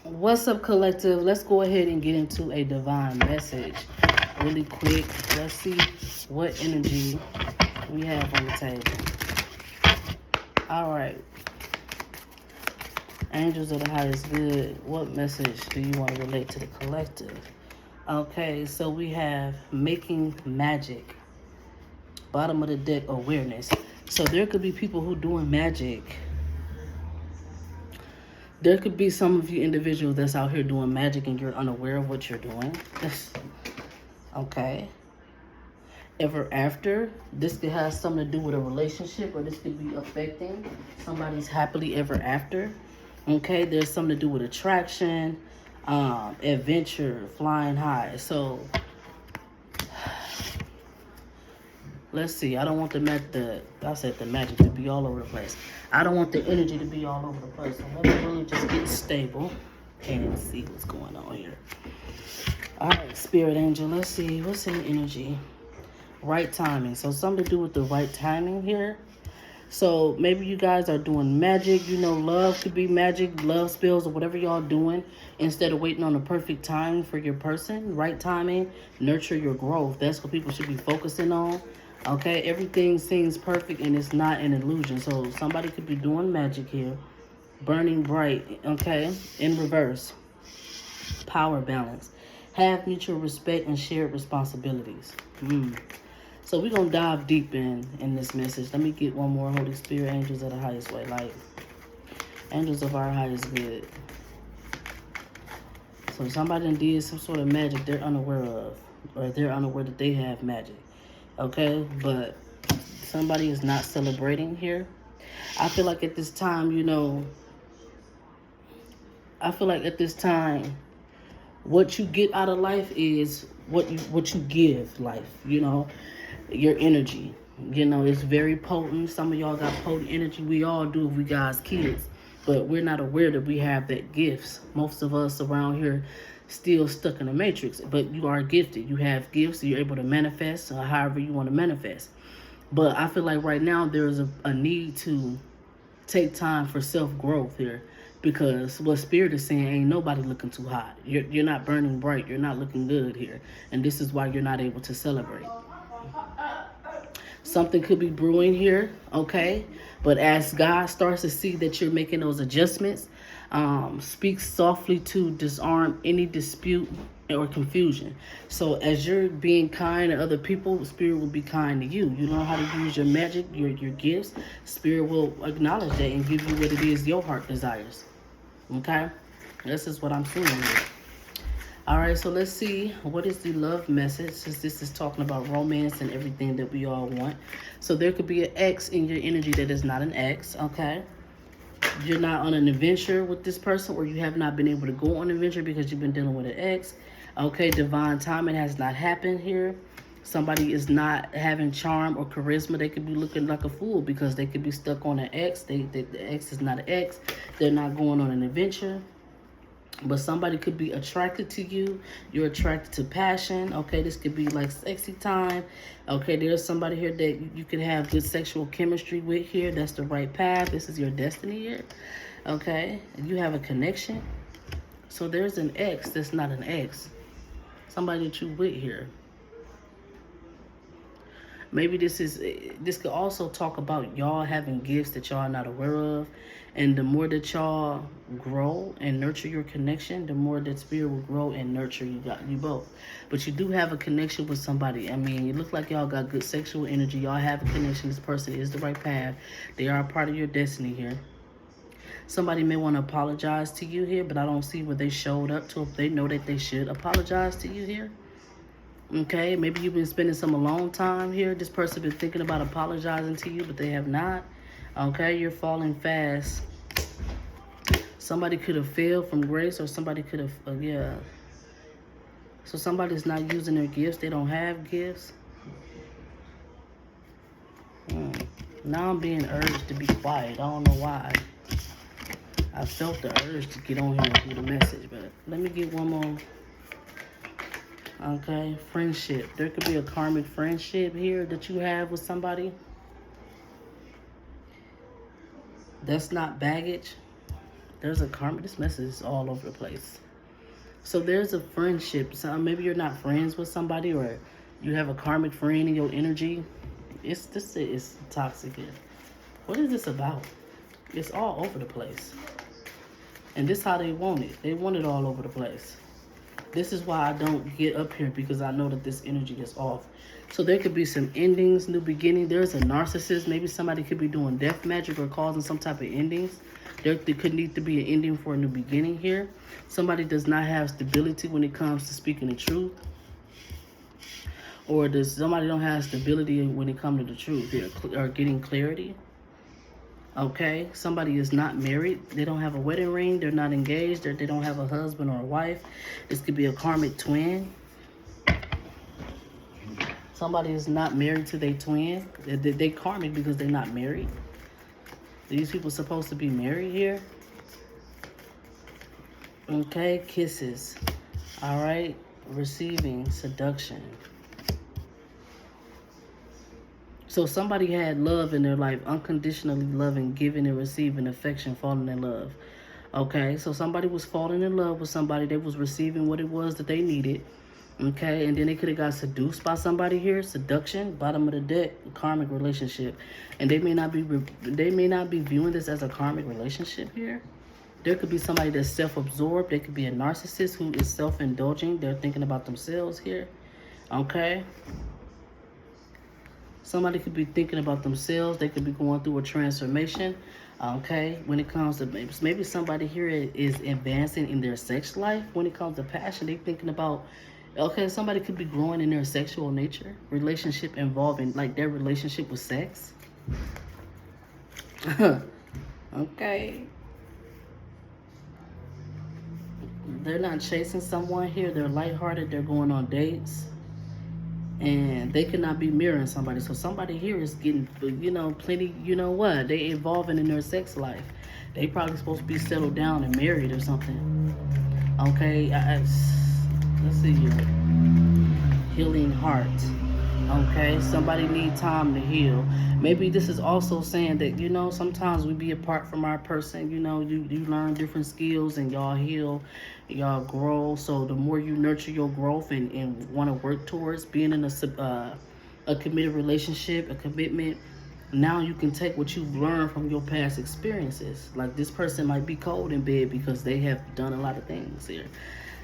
What's up, collective? Let's go ahead and get into a divine message really quick. Let's see what energy we have on the table. All right. Angels of the highest good. What message do you want to relate to the collective? Okay, so we have making magic. Bottom of the deck, awareness. So there could be people who doing magic. There could be some of you individuals that's out here doing magic and you're unaware of what you're doing. Okay. Ever after, this could have something to do with a relationship, or this could be affecting somebody's happily ever after. Okay, there's something to do with attraction, adventure, flying high. So let's see. I don't want the magic to be all over the place. I don't want the energy to be all over the place. So let me really just get stable and see what's going on here. All right, Spirit Angel. Let's see what's in the energy. Right timing. So something to do with the right timing here. So maybe you guys are doing magic. You know, love could be magic, love spells, or whatever y'all doing. Instead of waiting on the perfect time for your person, right timing, nurture your growth. That's what people should be focusing on. Okay, everything seems perfect and it's not an illusion. So somebody could be doing magic here. Burning bright, okay, in reverse. Power balance. Have mutual respect and shared responsibilities. So we're going to dive deep in this message. Let me get one more. Holy Spirit, angels of the highest way light. Angels of our highest good. So somebody done did some sort of magic they're unaware of. Or they're unaware that they have magic. Okay? But somebody is not celebrating here. I feel like at this time, what you get out of life is what you give life, your energy. It's very potent. Some of y'all got potent energy. We all do if we guys kids. But we're not aware that we have that gifts. Most of us around here still stuck in the matrix. But you are gifted. You have gifts. You're able to manifest however you want to manifest. But I feel like right now there's a need to take time for self-growth here. Because what Spirit is saying, ain't nobody looking too hot. You're not burning bright. You're not looking good here. And this is why you're not able to celebrate. Something could be brewing here, okay? But as God starts to see that you're making those adjustments, speak softly to disarm any dispute or confusion. So as you're being kind to other people, Spirit will be kind to you. You know how to use your magic, your gifts. Spirit will acknowledge that and give you what it is your heart desires. Okay? This is what I'm seeing here. All right, so let's see. What is the love message? Since this is talking about romance and everything that we all want. So there could be an ex in your energy that is not an ex, okay? You're not on an adventure with this person, or you have not been able to go on an adventure because you've been dealing with an ex. Okay, divine timing has not happened here. Somebody is not having charm or charisma. They could be looking like a fool because they could be stuck on an ex. The ex is not an ex. They're not going on an adventure. But somebody could be attracted to you. You're attracted to passion. Okay, this could be like sexy time. Okay, there's somebody here that you could have good sexual chemistry with here. That's the right path. This is your destiny here. Okay, you have a connection. So there's an ex that's not an ex. Somebody that you with here. Maybe this could also talk about y'all having gifts that y'all are not aware of. And the more that y'all grow and nurture your connection, the more that Spirit will grow and nurture you both. But you do have a connection with somebody. I mean, you look like y'all got good sexual energy. Y'all have a connection. This person is the right path. They are a part of your destiny here. Somebody may want to apologize to you here, but I don't see what they showed up to. If they know that they should apologize to you here. Okay, maybe you've been spending some alone time here. This person been thinking about apologizing to you, but they have not. Okay, you're falling fast. Somebody could have failed from grace, or somebody could have, yeah. So somebody's not using their gifts. They don't have gifts. Now I'm being urged to be quiet. I don't know why. I felt the urge to get on here and do the message, but let me get one more. Okay, friendship. There could be a karmic friendship here that you have with somebody. That's not baggage. There's a karma. This message is all over the place. So there's a friendship. So maybe you're not friends with somebody, or you have a karmic friend in your energy. It's toxic here. What is this about? It's all over the place. And this how they want it. They want it all over the place. This is why I don't get up here, because I know that this energy is off. So there could be some endings, new beginning. There's a narcissist. Maybe somebody could be doing death magic or causing some type of endings. There could need to be an ending for a new beginning here. Somebody does not have stability when it comes to speaking the truth. Or does somebody don't have stability when it comes to the truth or getting clarity. Okay, somebody is not married. They don't have a wedding ring. They're not engaged. They don't have a husband or a wife. This could be a karmic twin. Somebody is not married to their twin. They karmic because they're not married. These people supposed to be married here. Okay, kisses. All right, receiving, seduction. So somebody had love in their life, unconditionally loving, giving and receiving affection, falling in love. Okay, so somebody was falling in love with somebody. They was receiving what it was that they needed. Okay, and then they could have got seduced by somebody here. Seduction, bottom of the deck, karmic relationship. And they may not be viewing this as a karmic relationship here. There could be somebody that's self-absorbed. They could be a narcissist who is self-indulging. They're thinking about themselves here. Okay. Somebody could be thinking about themselves. They could be going through a transformation. Okay. When it comes to maybe somebody here is advancing in their sex life. When it comes to passion, they're thinking about, okay, somebody could be growing in their sexual nature. Relationship involving like their relationship with sex. Okay. They're not chasing someone here. They're lighthearted. They're going on dates. And they cannot be mirroring somebody. So somebody here is getting, plenty, they evolving in their sex life. They probably supposed to be settled down and married or something. Okay, let's see here. Healing heart. Okay, somebody need time to heal. Maybe this is also saying that, sometimes we be apart from our person. You learn different skills and y'all heal, y'all grow. So the more you nurture your growth and want to work towards being in a committed relationship, a commitment, now you can take what you've learned from your past experiences. Like this person might be cold in bed because they have done a lot of things here.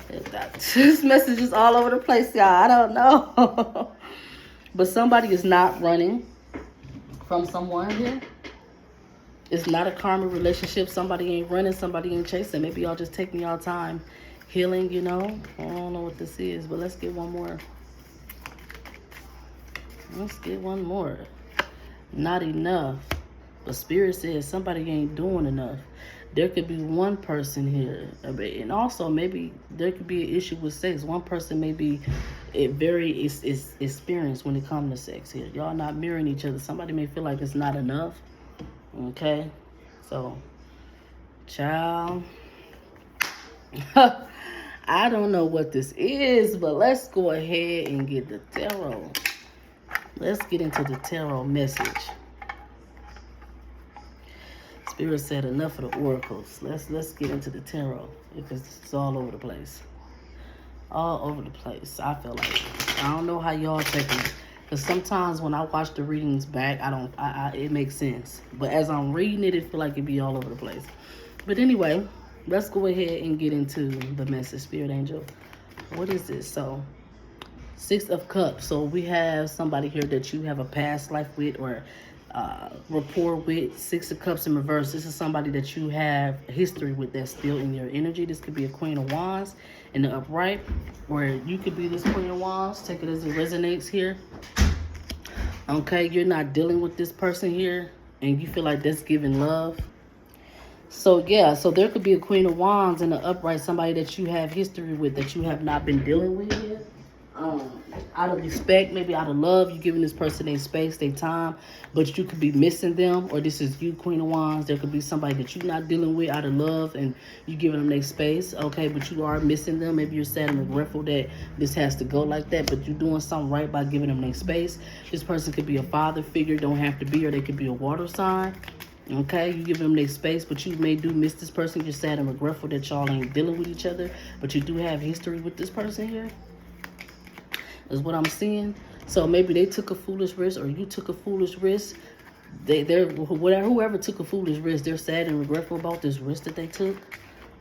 This message is all over the place, y'all. I don't know. But somebody is not running from someone here. It's not a karmic relationship. Somebody ain't running. Somebody ain't chasing. Maybe y'all just taking y'all time healing, I don't know what this is, but let's get one more. Let's get one more. Not enough. But Spirit says somebody ain't doing enough. There could be one person here. And also maybe there could be an issue with sex. One person may be very experienced when it comes to sex here. Y'all not mirroring each other. Somebody may feel like it's not enough. Okay? So, child. I don't know what this is, but let's go ahead and get the tarot. Let's get into the tarot message. Spirit said enough of the oracles. Let's get into the tarot because it's all over the place. All over the place. I feel like I don't know how y'all taking it. Because sometimes when I watch the readings back, it makes sense. But as I'm reading it feel like it be all over the place. But anyway, let's go ahead and get into the message, Spirit Angel. What is this? So, 6 of Cups. So we have somebody here that you have a past life with or rapport with. 6 of Cups in reverse. This is somebody that you have history with that's still in your energy. This could be a Queen of Wands in the upright, or you could be this Queen of Wands. Take it as it resonates here. Okay, you're not dealing with this person here, and you feel like that's giving love. So yeah, so there could be a Queen of Wands in the upright, somebody that you have history with that you have not been dealing with yet. Out of respect, maybe out of love, you're giving this person their space, their time, but you could be missing them, or this is you, Queen of Wands. There could be somebody that you're not dealing with out of love, and you giving them their space, okay, but you are missing them. Maybe you're sad and regretful that this has to go like that, but you're doing something right by giving them their space. This person could be a father figure, don't have to be, or they could be a water sign. Okay, you give them their space, but you may do miss this person. You're sad and regretful that y'all ain't dealing with each other, but you do have history with this person here, is what I'm seeing. So maybe they took a foolish risk, or you took a foolish risk. They're whatever, whoever took a foolish risk, they're sad and regretful about this risk that they took.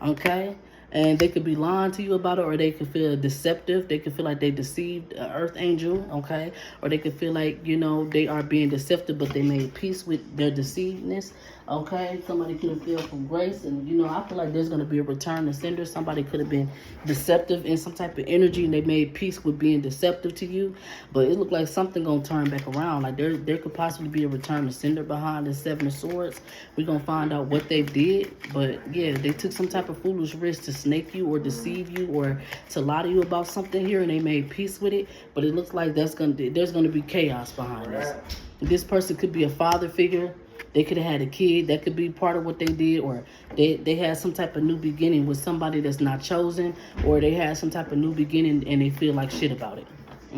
Okay, and they could be lying to you about it, or they could feel deceptive. They could feel like they deceived an earth angel. Okay, or they could feel like, you know, they are being deceptive, but they made peace with their deceivedness. Okay, somebody could have fell from grace, and you know, I feel like there's going to be a return to sender. Somebody could have been deceptive in some type of energy, and they made peace with being deceptive to you. But it looked like something gonna turn back around. Like there could possibly be a return to sender behind the Seven of Swords. We're gonna find out what they did. But yeah, they took some type of foolish risk to snake you or deceive you or to lie to you about something here, and they made peace with it. But it looks like there's gonna be chaos behind this. This person could be a father figure. They could have had a kid. That could be part of what they did. Or they had some type of new beginning with somebody that's not chosen. Or they had some type of new beginning and they feel like shit about it.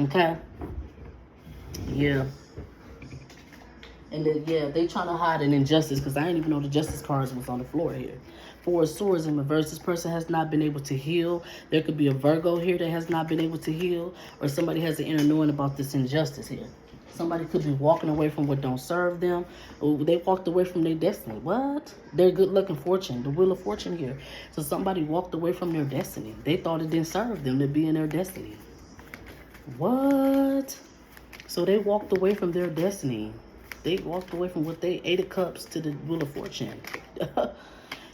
Okay? Yeah. And then, yeah, they trying to hide an injustice, because I didn't even know the justice cards was on the floor here. Four of Swords in reverse. This person has not been able to heal. There could be a Virgo here that has not been able to heal. Or somebody has an inner knowing about this injustice here. Somebody could be walking away from what don't serve them. They walked away from their destiny. What? Their good luck and fortune. The wheel of fortune here. So somebody walked away from their destiny. They thought it didn't serve them to be in their destiny. What? So they walked away from their destiny. They walked away from what they, Eight of Cups to the Wheel of Fortune.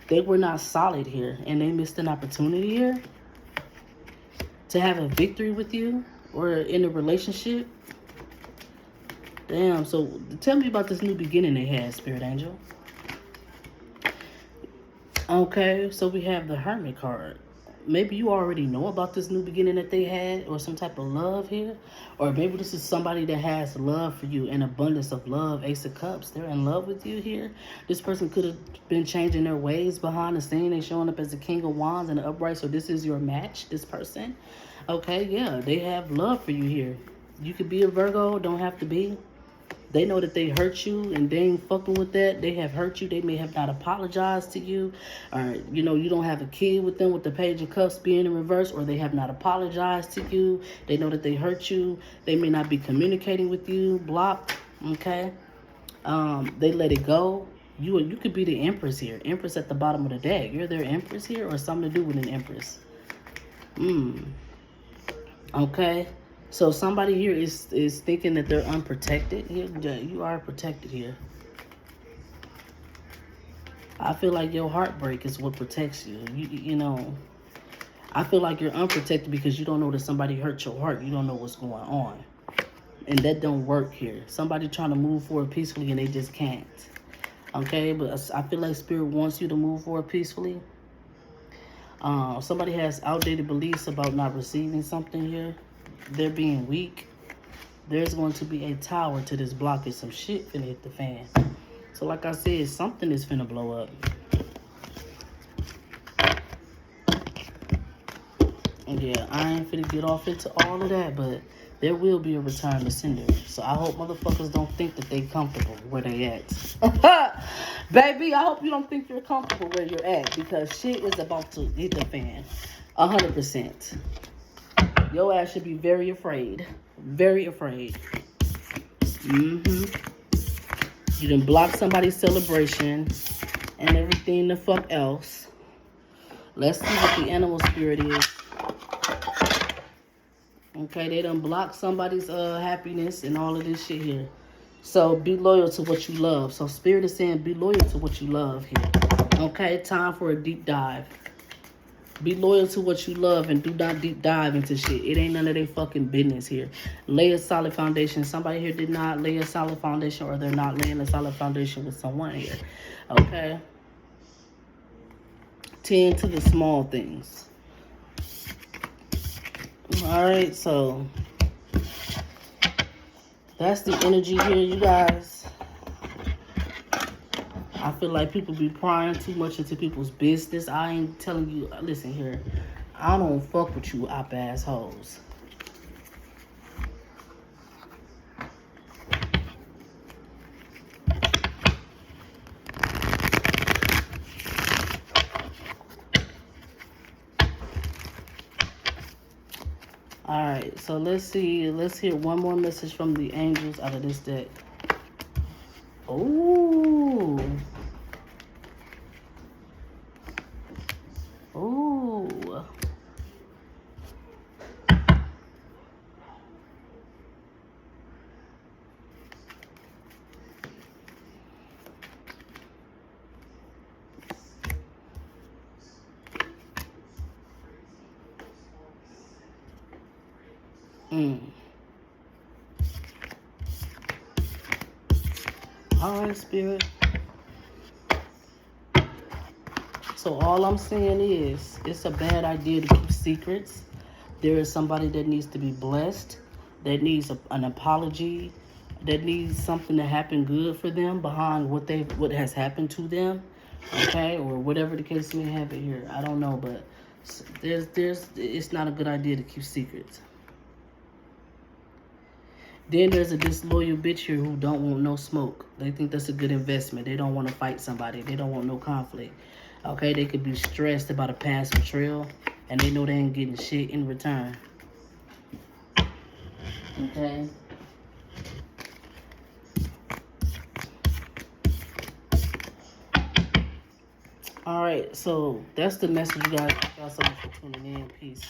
They were not solid here. And they missed an opportunity here to have a victory with you or in a relationship. Damn, so tell me about this new beginning they had, Spirit Angel. Okay, so we have the Hermit card. Maybe you already know about this new beginning that they had, or some type of love here. Or maybe this is somebody that has love for you, an abundance of love. Ace of Cups, they're in love with you here. This person could have been changing their ways behind the scene. They showing up as the King of Wands and the upright. So this is your match, this person. Okay, yeah, they have love for you here. You could be a Virgo, don't have to be. They know that they hurt you and they ain't fucking with that. They have hurt you. They may have not apologized to you. Or, you know, you don't have a kid with them with the Page of Cups being in reverse, or they have not apologized to you. They know that they hurt you. They may not be communicating with you. Blocked. Okay. They let it go. You could be the Empress here. Empress at the bottom of the deck. You're their Empress here, or something to do with an Empress. Okay. So somebody here is thinking that they're unprotected. You are protected here. I feel like your heartbreak is what protects you. You know, I feel like you're unprotected because you don't know that somebody hurt your heart. You don't know what's going on. And that don't work here. Somebody trying to move forward peacefully and they just can't. Okay, but I feel like Spirit wants you to move forward peacefully. Somebody has outdated beliefs about not receiving something here. They're being weak. There's going to be a tower to this blockage. Some shit finna hit the fan. So like I said, something is finna blow up. And yeah, I ain't finna get off into all of that, but there will be a return to sender. So I hope motherfuckers don't think that they comfortable where they at. Baby, I hope you don't think you're comfortable where you're at, because shit is about to hit the fan. 100%. Your ass should be very afraid. Very afraid. You done block somebody's celebration and everything the fuck else. Let's see what the animal spirit is. Okay, they done blocked somebody's happiness and all of this shit here. So be loyal to what you love. So Spirit is saying be loyal to what you love here. Okay, time for a deep dive. Be loyal to what you love and do not deep dive into shit. It ain't none of their fucking business here. Lay a solid foundation. Somebody here did not lay a solid foundation, or they're not laying a solid foundation with someone here. Okay? Tend to the small things. Alright, so that's the energy here, you guys. I feel like people be prying too much into people's business. I ain't telling you, listen here, I don't fuck with you op assholes. All right, so let's see. Let's hear one more message from the angels out of this deck. Ooh. Ooh. All right, Spirit. So all I'm saying is, it's a bad idea to keep secrets. There is somebody that needs to be blessed, that needs an apology, that needs something to happen good for them behind what has happened to them, okay, or whatever the case may have it here. I don't know, but it's not a good idea to keep secrets. Then there's a disloyal bitch here who don't want no smoke. They think that's a good investment. They don't want to fight somebody. They don't want no conflict. Okay, they could be stressed about a past betrayal, and they know they ain't getting shit in return. Okay. All right, so that's the message, you guys. Thank y'all so much for tuning in. Peace.